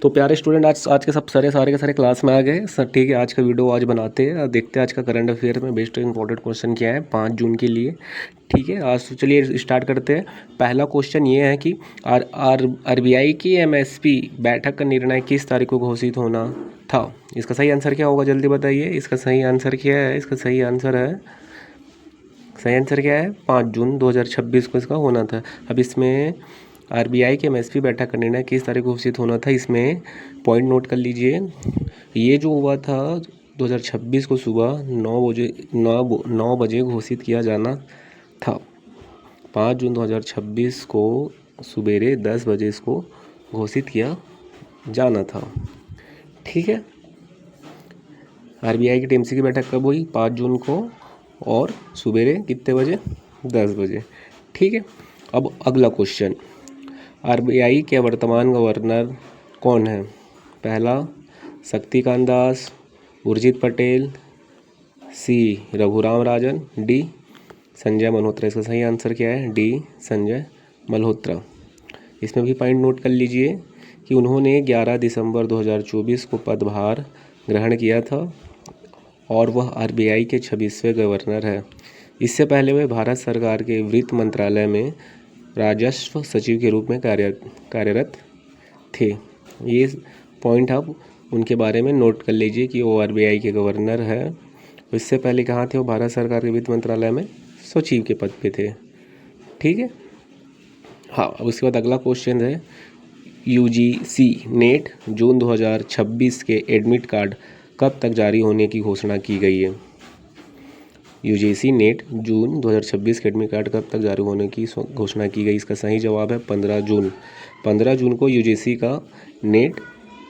तो प्यारे स्टूडेंट, आज के सब सारे के सारे क्लास में आ गए सर। ठीक है, आज का वीडियो आज बनाते हैं, देखते हैं आज का करंट अफेयर में बेस्ट इंपॉर्टेंट क्वेश्चन क्या है 5 जून के लिए। ठीक है, आज तो चलिए स्टार्ट करते हैं। पहला क्वेश्चन ये है कि आरबीआई की एमएसपी बैठक का निर्णय किस तारीख को घोषित होना था। इसका सही आंसर क्या होगा, जल्दी बताइए। इसका सही आंसर क्या है? इसका सही आंसर क्या है? 5 जून 2026 को इसका होना था। अब इसमें आरबीआई के एमएसपी बैठक का निर्णय किस तारीख को घोषित होना था, इसमें पॉइंट नोट कर लीजिए। ये जो हुआ था 2026 को सुबह 9 बजे घोषित किया जाना था। 5 जून 2026 को सुबेरे 10 बजे इसको घोषित किया जाना था। ठीक है, आरबीआई की टीएमसी की बैठक कब हुई? 5 जून को, और सुबेरे कितने बजे? 10 बजे। ठीक है, अब अगला क्वेश्चन, आरबीआई के वर्तमान गवर्नर कौन है? पहला शक्तिकांत दास, उर्जित पटेल, सी रघुराम राजन, डी संजय मल्होत्रा। इसका सही आंसर क्या है? डी संजय मल्होत्रा। इसमें भी पॉइंट नोट कर लीजिए कि उन्होंने 11 दिसंबर 2024 को पदभार ग्रहण किया था और वह आरबीआई के 26वें गवर्नर है। इससे पहले वे भारत सरकार के वित्त मंत्रालय में राजस्व सचिव के रूप में कार्यरत थे। ये पॉइंट आप उनके बारे में नोट कर लीजिए कि वो आरबीआई के गवर्नर है। इससे पहले कहाँ थे वो? भारत सरकार के वित्त मंत्रालय में सचिव के पद पे थे। ठीक है, हाँ। उसके बाद अगला क्वेश्चन है, यूजीसी नेट जून 2026 के एडमिट कार्ड कब तक जारी होने की घोषणा की गई है? यूजीसी नेट जून 2026 के एडमिट कार्ड कब तक जारी होने की घोषणा की गई? इसका सही जवाब है 15 जून। 15 जून को यूजीसी का नेट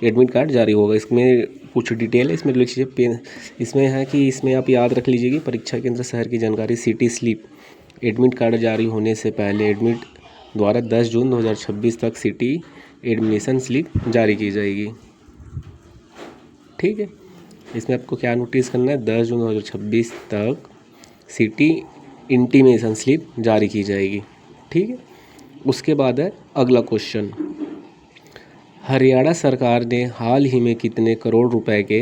एडमिट कार्ड जारी होगा। इसमें कुछ डिटेल है, इसमें लिख लीजिए। इसमें है कि इसमें आप याद रख लीजिए कि परीक्षा केंद्र शहर की जानकारी, सिटी स्लिप एडमिट कार्ड जारी होने से पहले एडमिट द्वारा 10 जून 2026 तक सिटी एडमिशन स्लिप जारी की जाएगी। ठीक है, इसमें आपको क्या नोटिस करना है? 10 जून 2026 तक सिटी इंटीमेशन स्लिप जारी की जाएगी। ठीक है, उसके बाद है अगला क्वेश्चन, हरियाणा सरकार ने हाल ही में कितने करोड़ रुपए के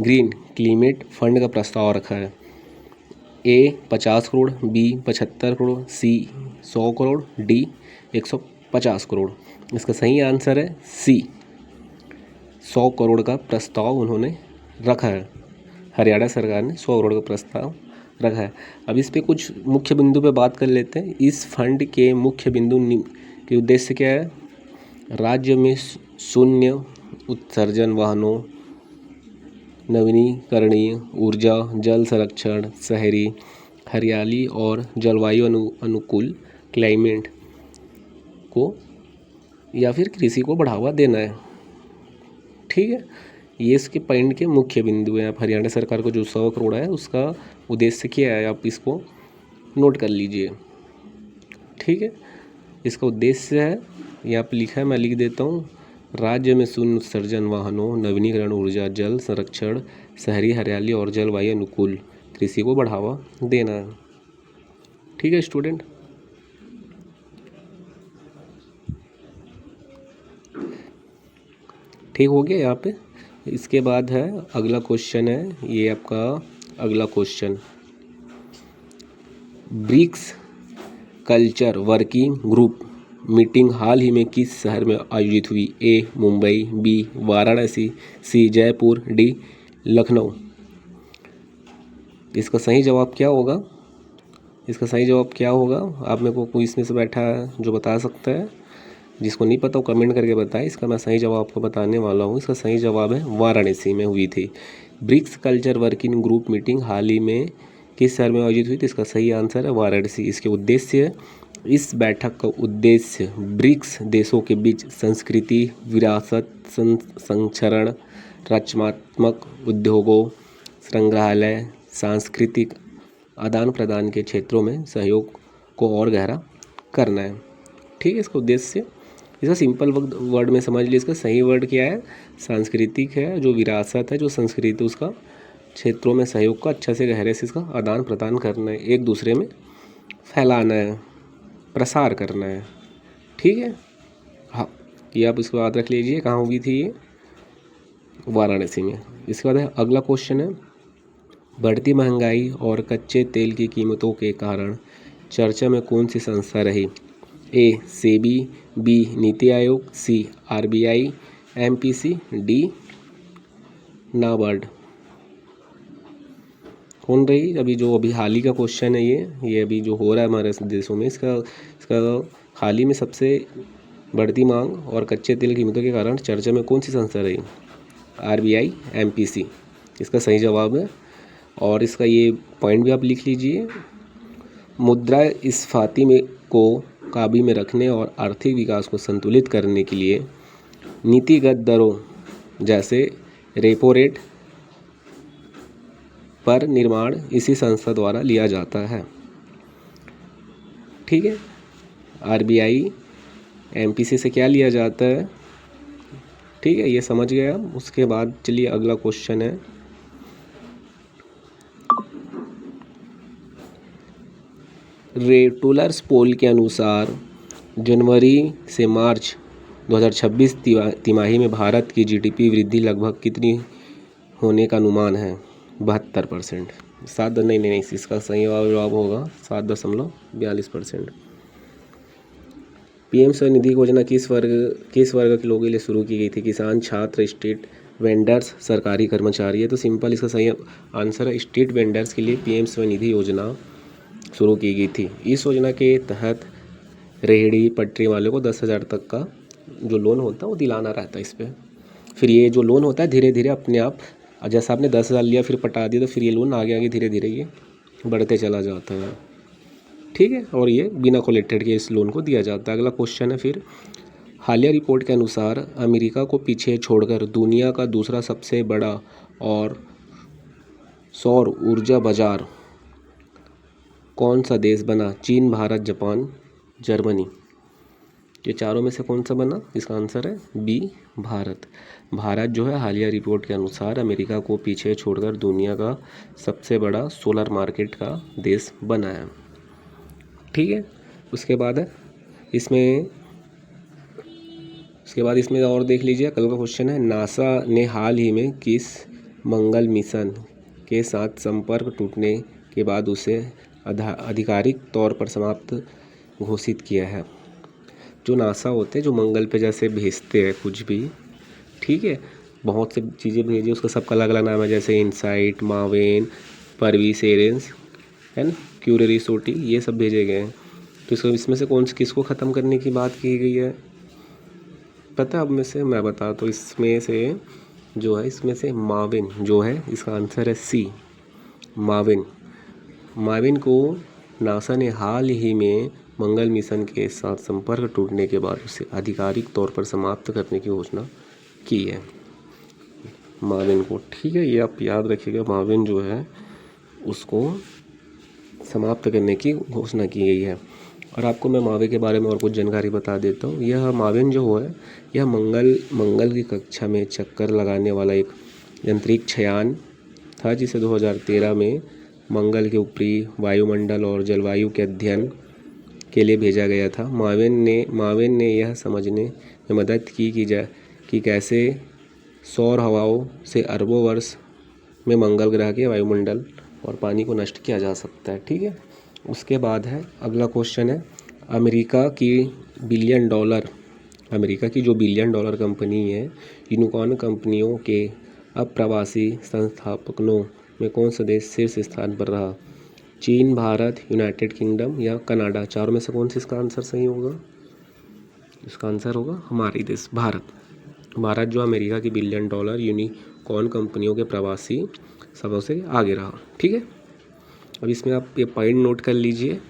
ग्रीन क्लाइमेट फंड का प्रस्ताव रखा है? ए 50 करोड़, बी 75 करोड़, सी 100 करोड़, डी 150 करोड़। इसका सही आंसर है सी, 100 करोड़ का प्रस्ताव उन्होंने रखा है। हरियाणा सरकार ने 100 करोड़ का प्रस्ताव रखा है। अब इस पे कुछ मुख्य बिंदु पे बात कर लेते हैं। इस फंड के मुख्य बिंदु के उद्देश्य क्या है? राज्य में शून्य उत्सर्जन वाहनों, नवीनीकरणीय ऊर्जा, जल संरक्षण, शहरी हरियाली और जलवायु अनुकूल क्लाइमेट को या फिर कृषि को बढ़ावा देना है। ठीक है, ये इसके पॉइंट के मुख्य बिंदु हैं। आप हरियाणा सरकार को जो 100 करोड़ है उसका उद्देश्य क्या है, आप इसको नोट कर लीजिए। ठीक है, इसका उद्देश्य है, यहाँ पर लिखा है, मैं लिख देता हूँ, राज्य में शून्य उत्सर्जन वाहनों, नवीनीकरण ऊर्जा, जल संरक्षण, शहरी हरियाली और जलवायु अनुकूल कृषि को बढ़ावा देना है। ठीक है स्टूडेंट, ठीक हो गया यहाँ पे। इसके बाद है अगला क्वेश्चन है, ये आपका अगला question, BRICS culture working group meeting हाल ही में किस शहर में आयोजित हुई? A Mumbai, B Varanasi, C Jaipur, D Lucknow. इसका सही जवाब क्या होगा? इसका सही जवाब क्या होगा? आप मेरे को कोई इसमें से बैठा है जो बता सकता है? जिसको नहीं पता वो कमेंट करके बताएं। इसका मैं सही जवाब आपको बताने वाला हूँ। इसका सही जवाब है वाराणसी में हुई थी। BRICS culture working group meeting हाल ही में किस शहर में आयोजित हुई थी? इसका सही आंसर है वाराणसी। इसके उद्देश्य, इस बैठक का उद्देश्य ब्रिक्स देशों के बीच संस्कृति विरासत संरक्षण, रचनात्मक उद्योगों, संग्रहालय, सांस्कृतिक आदान प्रदान के क्षेत्रों में सहयोग को और गहरा करना है। ठीक है, इसका उद्देश्य, इसका सिंपल वर्ड में समझ लीजिए। इसका सही वर्ड क्या है? सांस्कृतिक है, जो विरासत है, जो संस्कृति, उसका क्षेत्रों में सहयोग का अच्छा से गहरे से इसका आदान प्रदान करना है, एक दूसरे में फैलाना है, प्रसार करना है। ठीक है, हाँ। ये आप इसको याद रख लीजिए। कहाँ हुई थी ये? वाराणसी में। इसके बाद है अगला क्वेश्चन है, बढ़ती महंगाई और कच्चे तेल की कीमतों के कारण चर्चा में कौन सी संस्था रही? ए सेबी, बी नीति आयोग, सी आरबीआई, एमपीसी, डी नाबार्ड। कौन रही? अभी हाल ही का क्वेश्चन है ये अभी जो हो रहा है हमारे देशों में, इसका हाल ही में सबसे बढ़ती मांग और कच्चे तेल की कीमतों के कारण चर्चा में कौन सी संस्था रही? आरबीआई, एमपीसी इसका सही जवाब है। और इसका ये पॉइंट भी आप लिख लीजिए। मुद्रास्फीति में को काबू में रखने और आर्थिक विकास को संतुलित करने के लिए नीतिगत दरों जैसे रेपो रेट पर निर्माण इसी संस्था द्वारा लिया जाता है। ठीक है, आरबीआई एमपीसी से क्या लिया जाता है? ठीक है, ये समझ गए हम। उसके बाद चलिए अगला क्वेश्चन है, रेटुलर्स पोल के अनुसार जनवरी से मार्च 2026 तिमाही में भारत की जीडीपी वृद्धि लगभग कितनी होने का अनुमान है? 72%। नहीं, इसका सही जवाब होगा 7.42%। पीएम स्वनिधि योजना किस वर्ग के लोगों के लिए शुरू की गई थी? किसान, छात्र, स्ट्रीट वेंडर्स, सरकारी कर्मचारी। है तो सिंपल इसका सही आंसर है स्ट्रीट वेंडर्स के लिए पीएम स्वनिधि योजना शुरू की गई थी। इस योजना के तहत रेहड़ी पटरी वाले को 10,000 तक का जो लोन होता है वो दिलाना रहता है इस पर। फिर ये जो लोन होता है धीरे धीरे अपने आप, जैसा आपने 10,000 लिया फिर पटा दिया तो फिर ये लोन आगे आगे धीरे धीरे ये बढ़ते चला जाता है। ठीक है, और ये बिना कोलेक्टेड के इस लोन को दिया जाता है। अगला क्वेश्चन है फिर, हालिया रिपोर्ट के अनुसार अमेरिका को पीछे छोड़कर दुनिया का दूसरा सबसे बड़ा और सौर ऊर्जा बाजार कौन सा देश बना? चीन, भारत, जापान, जर्मनी। ये चारों में से कौन सा बना? इसका आंसर है बी भारत। भारत जो है हालिया रिपोर्ट के अनुसार अमेरिका को पीछे छोड़कर दुनिया का सबसे बड़ा सोलर मार्केट का देश बना है। ठीक है, उसके बाद इसमें और देख लीजिए। कल का क्वेश्चन है, नासा ने हाल ही में किस मंगल मिशन के साथ संपर्क टूटने के बाद उसे आधिकारिक तौर पर समाप्त घोषित किया है? जो नासा होते हैं जो मंगल पे जैसे भेजते हैं कुछ भी, ठीक है, बहुत से चीज़ें भेजी, उसका सबका अलग अलग नाम है, जैसे इनसाइट, मावेन, परवीसेरेंस है ना, क्यूरियोसिटी, ये सब भेजे गए हैं। तो इसमें से किसको ख़त्म करने की बात की गई है पता है? अब में से मैं बता तो इसमें से माविन जो है, इसका आंसर है सी माविन को नासा ने हाल ही में मंगल मिशन के साथ संपर्क टूटने के बाद उसे आधिकारिक तौर पर समाप्त करने की घोषणा की है, माविन को। ठीक है, ये आप याद रखिएगा, माविन जो है उसको समाप्त करने की घोषणा की गई है। और आपको मैं मावे के बारे में और कुछ जानकारी बता देता हूँ। यह माविन जो है यह मंगल की कक्षा में चक्कर लगाने वाला एक अंतरिक्ष यान था, जिसे 2013 में मंगल के ऊपरी वायुमंडल और जलवायु के अध्ययन के लिए भेजा गया था। माविन ने यह समझने में मदद की कि कैसे सौर हवाओं से अरबों वर्ष में मंगल ग्रह के वायुमंडल और पानी को नष्ट किया जा सकता है। ठीक है, उसके बाद है अगला क्वेश्चन है, अमेरिका की जो बिलियन डॉलर कंपनी है, यूनिकॉर्न कंपनियों के अप्रवासी संस्थापकों में कौन सा देश शीर्ष स्थान पर रहा? चीन, भारत, यूनाइटेड किंगडम या कनाडा। चारों में से कौन सा इसका आंसर सही होगा? इसका आंसर होगा हमारी देश भारत जो अमेरिका की बिलियन डॉलर यूनिकॉर्न कंपनियों के प्रवासी सबों से आगे रहा। ठीक है, अब इसमें आप ये पॉइंट नोट कर लीजिए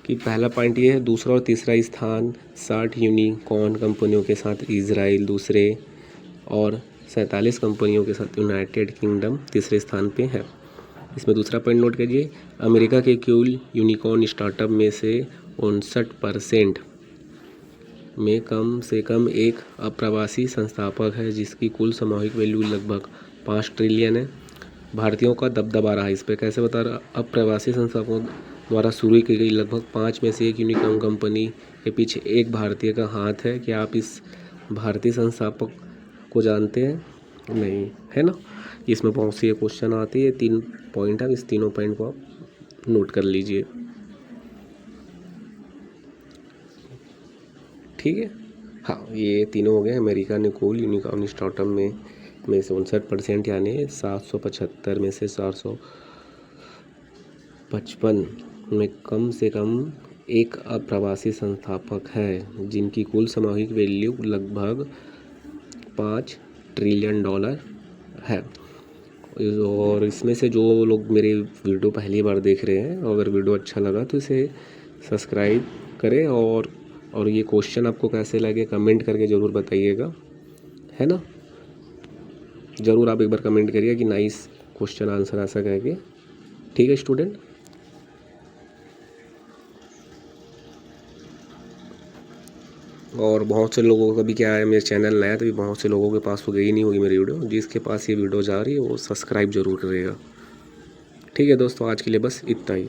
कि पहला पॉइंट ये है, दूसरा और तीसरा स्थान 60 यूनिकॉर्न कंपनियों के साथ इजराइल दूसरे और 47 कंपनियों के साथ यूनाइटेड किंगडम तीसरे स्थान पे है। इसमें दूसरा पॉइंट नोट करिए, अमेरिका के कुल यूनिकॉर्न स्टार्टअप में से 59% में कम से कम एक अप्रवासी संस्थापक है, जिसकी कुल सामूहिक वैल्यू लगभग 5 ट्रिलियन है। भारतीयों का दबदबा रहा इस पर, कैसे बता रहा? अप्रवासी संस्थापकों द्वारा शुरू की गई लगभग 5 में से एक यूनिकॉर्न कंपनी के पीछे एक भारतीय का हाथ है। क्या आप इस भारतीय संस्थापक को जानते हैं? नहीं, है ना। इसमें बहुत सी क्वेश्चन आती है, 3 पॉइंट है, इस तीनों पॉइंट को आप नोट कर लीजिए। ठीक है। हाँ, ये तीनों हो गए। अमेरिका ने कुल यूनिकॉर्न स्टार्टअप में से 59% यानी 775 में से 455 में कम से कम एक अप्रवासी संस्थापक है जिनकी कुल सामूहिक वैल्यू लगभग $5 ट्रिलियन है। और इसमें से जो लोग मेरे वीडियो पहली बार देख रहे हैं, अगर वीडियो अच्छा लगा तो इसे सब्सक्राइब करें। और ये क्वेश्चन आपको कैसे लगे कमेंट करके ज़रूर बताइएगा, है ना। ज़रूर आप एक बार कमेंट करिए कि नाइस क्वेश्चन आंसर ऐसा कहेंगे। ठीक है स्टूडेंट। और बहुत से लोगों का भी क्या है, मेरे चैनल नया तो भी बहुत से लोगों के पास तो गई नहीं होगी मेरी वीडियो। जिसके पास ये वीडियो जा रही है वो सब्सक्राइब ज़रूर करेगा। ठीक है दोस्तों, आज के लिए बस इतना ही।